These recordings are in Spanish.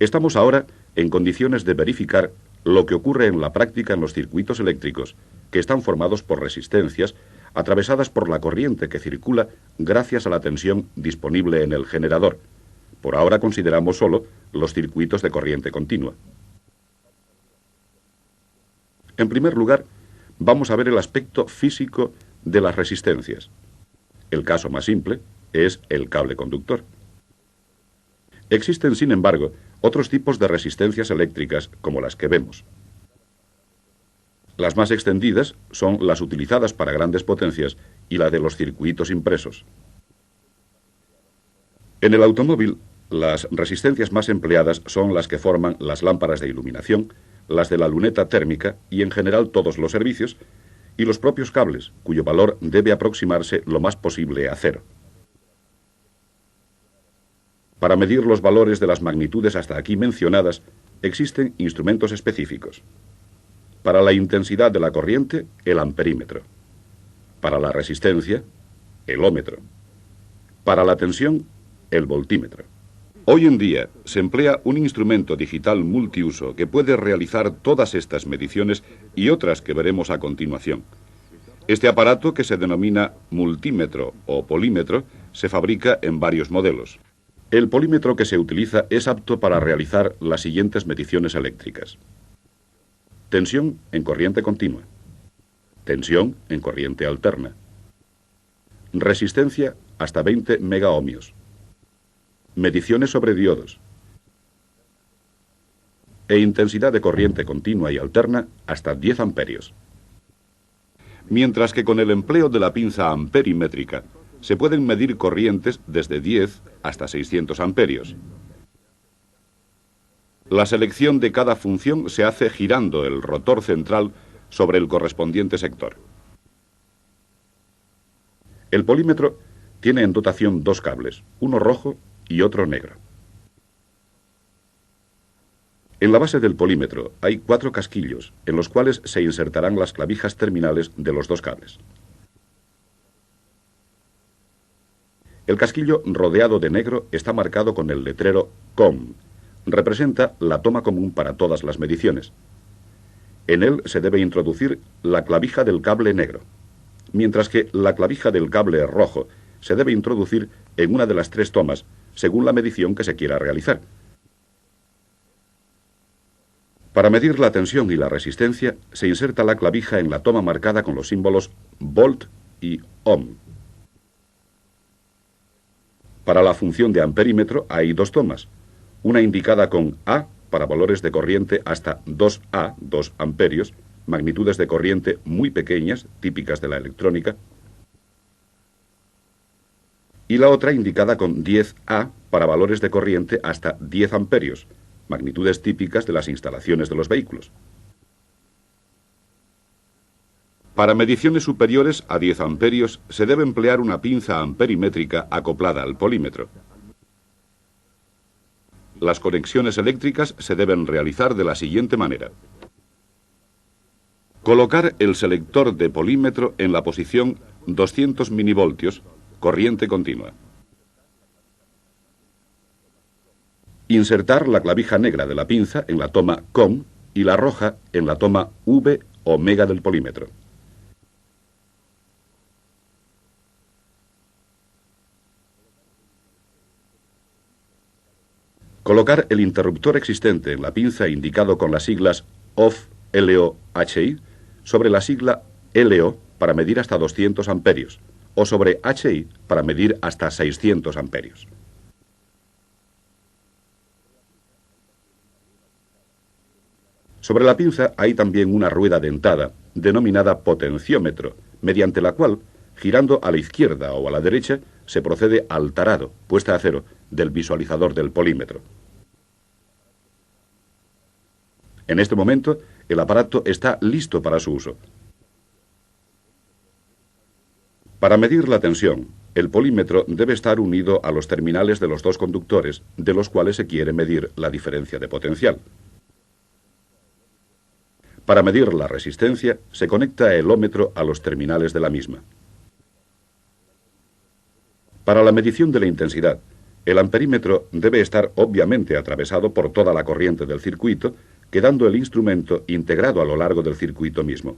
Estamos ahora en condiciones de verificar lo que ocurre en la práctica en los circuitos eléctricos, que están formados por resistencias atravesadas por la corriente que circula gracias a la tensión disponible en el generador. Por ahora consideramos solo los circuitos de corriente continua. En primer lugar, vamos a ver el aspecto físico de las resistencias. El caso más simple es el cable conductor. Existen, sin embargo, otros tipos de resistencias eléctricas como las que vemos. Las más extendidas son las utilizadas para grandes potencias y la de los circuitos impresos. En el automóvil, las resistencias más empleadas son las que forman las lámparas de iluminación, las de la luneta térmica y en general todos los servicios, y los propios cables, cuyo valor debe aproximarse lo más posible a cero. Para medir los valores de las magnitudes hasta aquí mencionadas, existen instrumentos específicos. Para la intensidad de la corriente, el amperímetro. Para la resistencia, el ómetro. Para la tensión, el voltímetro. Hoy en día se emplea un instrumento digital multiuso que puede realizar todas estas mediciones y otras que veremos a continuación. Este aparato, que se denomina multímetro o polímetro, se fabrica en varios modelos. El polímetro que se utiliza es apto para realizar las siguientes mediciones eléctricas. Tensión en corriente continua. Tensión en corriente alterna. Resistencia hasta 20 megaohmios. Mediciones sobre diodos. E intensidad de corriente continua y alterna hasta 10 amperios. Mientras que con el empleo de la pinza amperimétrica se pueden medir corrientes desde 10 hasta 600 amperios. La selección de cada función se hace girando el rotor central sobre el correspondiente sector. El polímetro tiene en dotación dos cables, uno rojo y otro negro. En la base del polímetro hay 4 casquillos, en los cuales se insertarán las clavijas terminales de los dos cables. El casquillo rodeado de negro está marcado con el letrero COM. Representa la toma común para todas las mediciones. En él se debe introducir la clavija del cable negro, mientras que la clavija del cable rojo se debe introducir en una de las 3 tomas, según la medición que se quiera realizar. Para medir la tensión y la resistencia, se inserta la clavija en la toma marcada con los símbolos volt y ohm. Para la función de amperímetro hay 2 tomas, una indicada con A para valores de corriente hasta 2A, 2 amperios, magnitudes de corriente muy pequeñas, típicas de la electrónica, y la otra indicada con 10A para valores de corriente hasta 10 amperios, magnitudes típicas de las instalaciones de los vehículos. Para mediciones superiores a 10 amperios se debe emplear una pinza amperimétrica acoplada al polímetro. Las conexiones eléctricas se deben realizar de la siguiente manera. Colocar el selector de polímetro en la posición 200 minivoltios, corriente continua. Insertar la clavija negra de la pinza en la toma COM y la roja en la toma V omega del polímetro. Colocar el interruptor existente en la pinza indicado con las siglas OFF LO-HI sobre la sigla LO para medir hasta 200 amperios o sobre HI para medir hasta 600 amperios. Sobre la pinza hay también una rueda dentada, denominada potenciómetro, mediante la cual, girando a la izquierda o a la derecha, se procede al tarado, puesta a cero, del visualizador del polímetro. En este momento, el aparato está listo para su uso. Para medir la tensión, el polímetro debe estar unido a los terminales de los 2 conductores, de los cuales se quiere medir la diferencia de potencial. Para medir la resistencia, se conecta el ómetro a los terminales de la misma. Para la medición de la intensidad, El amperímetro debe estar obviamente atravesado por toda la corriente del circuito, quedando el instrumento integrado a lo largo del circuito mismo.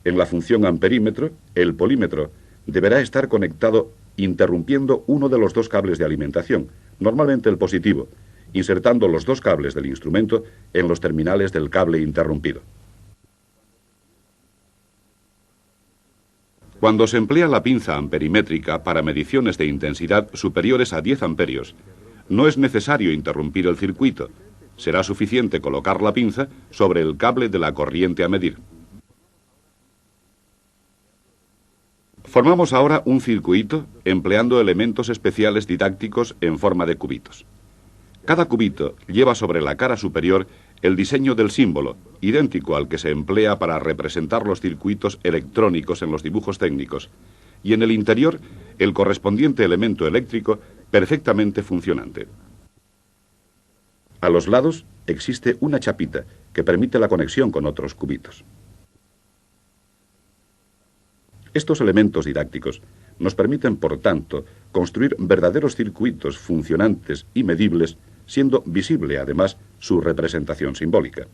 En la función amperímetro, el polímetro deberá estar conectado interrumpiendo uno de los dos cables de alimentación, normalmente el positivo, insertando los dos cables del instrumento en los terminales del cable interrumpido. Cuando se emplea la pinza amperimétrica para mediciones de intensidad superiores a 10 amperios, no es necesario interrumpir el circuito. Será suficiente colocar la pinza sobre el cable de la corriente a medir. Formamos ahora un circuito empleando elementos especiales didácticos en forma de cubitos. Cada cubito lleva sobre la cara superior el diseño del símbolo, idéntico al que se emplea para representar los circuitos electrónicos en los dibujos técnicos, y en el interior el correspondiente elemento eléctrico perfectamente funcionante. A los lados existe una chapita que permite la conexión con otros cubitos. Estos elementos didácticos nos permiten, por tanto, construir verdaderos circuitos funcionantes y medibles, siendo visible, además, su representación simbólica.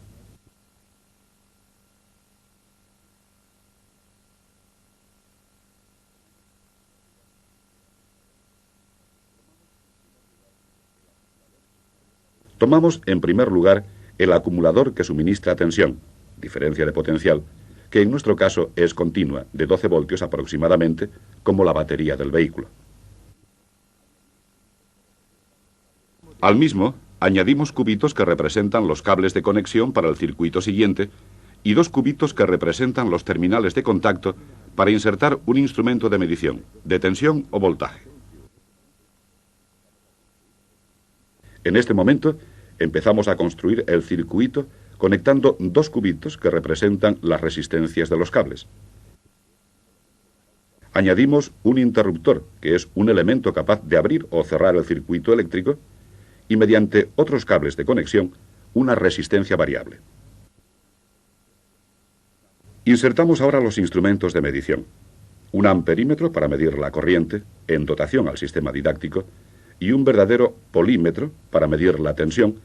Tomamos, en primer lugar, el acumulador que suministra tensión, diferencia de potencial, que en nuestro caso es continua, de 12 voltios aproximadamente, como la batería del vehículo. Al mismo, añadimos cubitos que representan los cables de conexión para el circuito siguiente y dos cubitos que representan los terminales de contacto para insertar un instrumento de medición, de tensión o voltaje. En este momento, empezamos a construir el circuito conectando dos cubitos que representan las resistencias de los cables. Añadimos un interruptor, que es un elemento capaz de abrir o cerrar el circuito eléctrico, y mediante otros cables de conexión, una resistencia variable. Insertamos ahora los instrumentos de medición. Un amperímetro para medir la corriente, en dotación al sistema didáctico, y un verdadero polímetro para medir la tensión,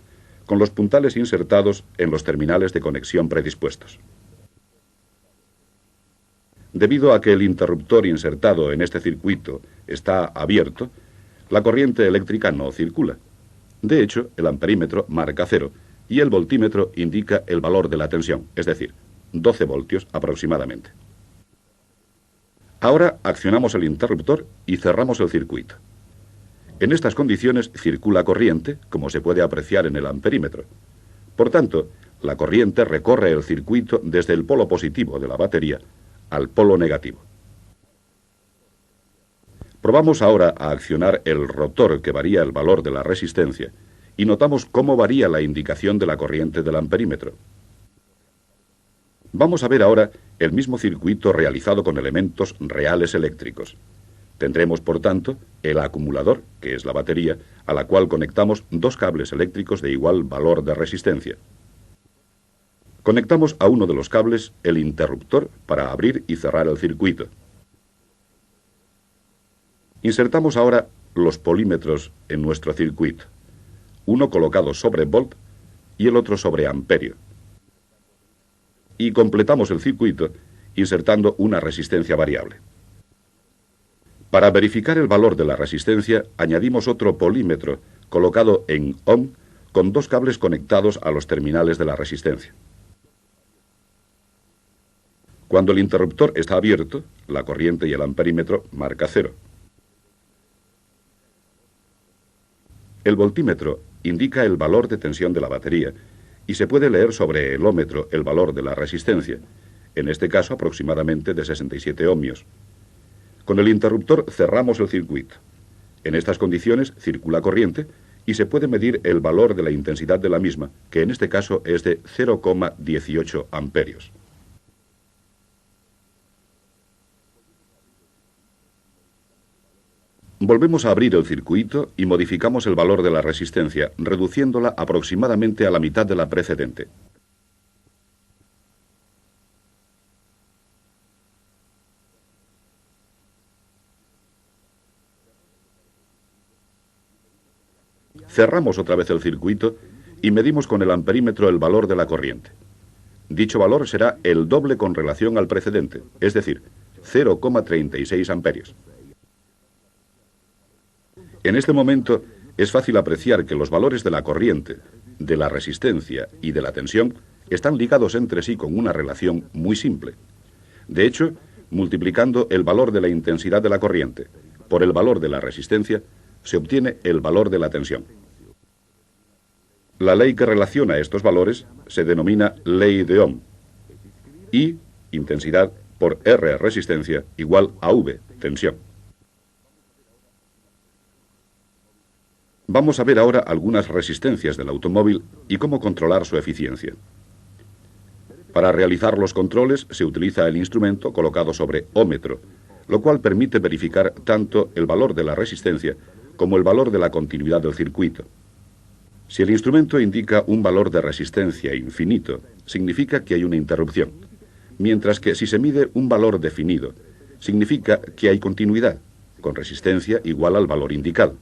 con los puntales insertados en los terminales de conexión predispuestos. Debido a que el interruptor insertado en este circuito está abierto, la corriente eléctrica no circula. De hecho, el amperímetro marca 0 y el voltímetro indica el valor de la tensión, es decir, 12 voltios aproximadamente. Ahora accionamos el interruptor y cerramos el circuito. En estas condiciones circula corriente, como se puede apreciar en el amperímetro. Por tanto, la corriente recorre el circuito desde el polo positivo de la batería al polo negativo. Probamos ahora a accionar el rotor que varía el valor de la resistencia y notamos cómo varía la indicación de la corriente del amperímetro. Vamos a ver ahora el mismo circuito realizado con elementos reales eléctricos. Tendremos, por tanto, el acumulador, que es la batería, a la cual conectamos dos cables eléctricos de igual valor de resistencia. Conectamos a uno de los cables el interruptor para abrir y cerrar el circuito. Insertamos ahora los polímetros en nuestro circuito, uno colocado sobre volt y el otro sobre amperio. Y completamos el circuito insertando una resistencia variable. Para verificar el valor de la resistencia, añadimos otro polímetro colocado en ohm con dos cables conectados a los terminales de la resistencia. Cuando el interruptor está abierto, la corriente y el amperímetro marca 0. El voltímetro indica el valor de tensión de la batería y se puede leer sobre el ómetro el valor de la resistencia, en este caso aproximadamente de 67 ohmios. Con el interruptor cerramos el circuito. En estas condiciones circula corriente y se puede medir el valor de la intensidad de la misma, que en este caso es de 0,18 amperios. Volvemos a abrir el circuito y modificamos el valor de la resistencia, reduciéndola aproximadamente a la mitad de la precedente. Cerramos otra vez el circuito y medimos con el amperímetro el valor de la corriente. Dicho valor será el doble con relación al precedente, es decir, 0,36 amperios. En este momento es fácil apreciar que los valores de la corriente, de la resistencia y de la tensión están ligados entre sí con una relación muy simple. De hecho, multiplicando el valor de la intensidad de la corriente por el valor de la resistencia, se obtiene el valor de la tensión. La ley que relaciona estos valores se denomina ley de Ohm. I, intensidad, por R, resistencia, igual a V, tensión. Vamos a ver ahora algunas resistencias del automóvil y cómo controlar su eficiencia. Para realizar los controles se utiliza el instrumento colocado sobre ómetro, lo cual permite verificar tanto el valor de la resistencia como el valor de la continuidad del circuito. Si el instrumento indica un valor de resistencia infinito, significa que hay una interrupción, mientras que si se mide un valor definido, significa que hay continuidad, con resistencia igual al valor indicado.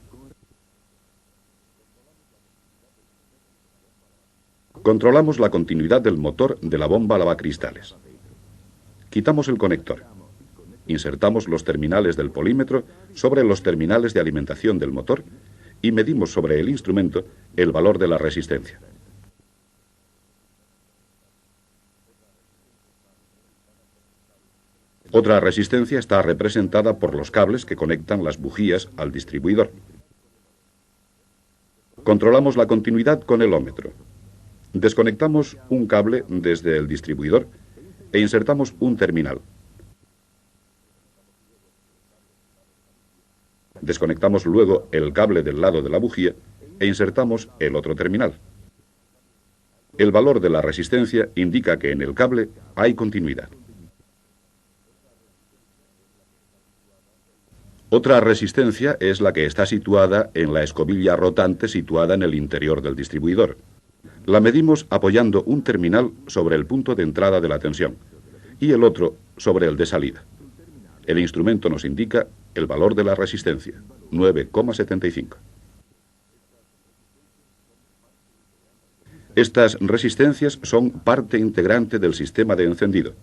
Controlamos la continuidad del motor de la bomba lavacristales. Quitamos el conector. Insertamos los terminales del polímetro sobre los terminales de alimentación del motor y medimos sobre el instrumento el valor de la resistencia. Otra resistencia está representada por los cables que conectan las bujías al distribuidor. Controlamos la continuidad con el ómetro. Desconectamos un cable desde el distribuidor e insertamos un terminal. Desconectamos luego el cable del lado de la bujía e insertamos el otro terminal. El valor de la resistencia indica que en el cable hay continuidad. Otra resistencia es la que está situada en la escobilla rotante situada en el interior del distribuidor. La medimos apoyando un terminal sobre el punto de entrada de la tensión y el otro sobre el de salida. El instrumento nos indica el valor de la resistencia, 9,75. Estas resistencias son parte integrante del sistema de encendido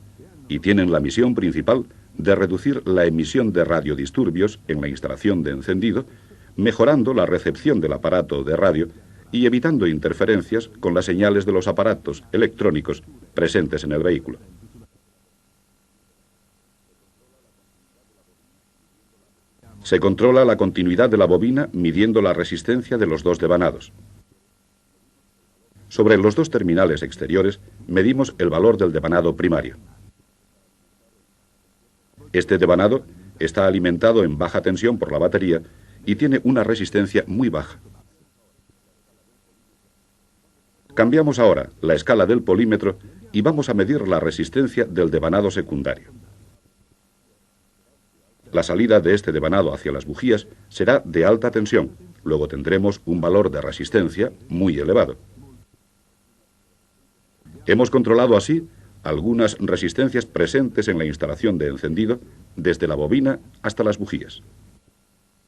y tienen la misión principal de reducir la emisión de radiodisturbios en la instalación de encendido, mejorando la recepción del aparato de radio y evitando interferencias con las señales de los aparatos electrónicos presentes en el vehículo. Se controla la continuidad de la bobina midiendo la resistencia de los dos devanados. Sobre los dos terminales exteriores medimos el valor del devanado primario. Este devanado está alimentado en baja tensión por la batería y tiene una resistencia muy baja. Cambiamos ahora la escala del polímetro y vamos a medir la resistencia del devanado secundario. La salida de este devanado hacia las bujías será de alta tensión, luego tendremos un valor de resistencia muy elevado. Hemos controlado así algunas resistencias presentes en la instalación de encendido desde la bobina hasta las bujías.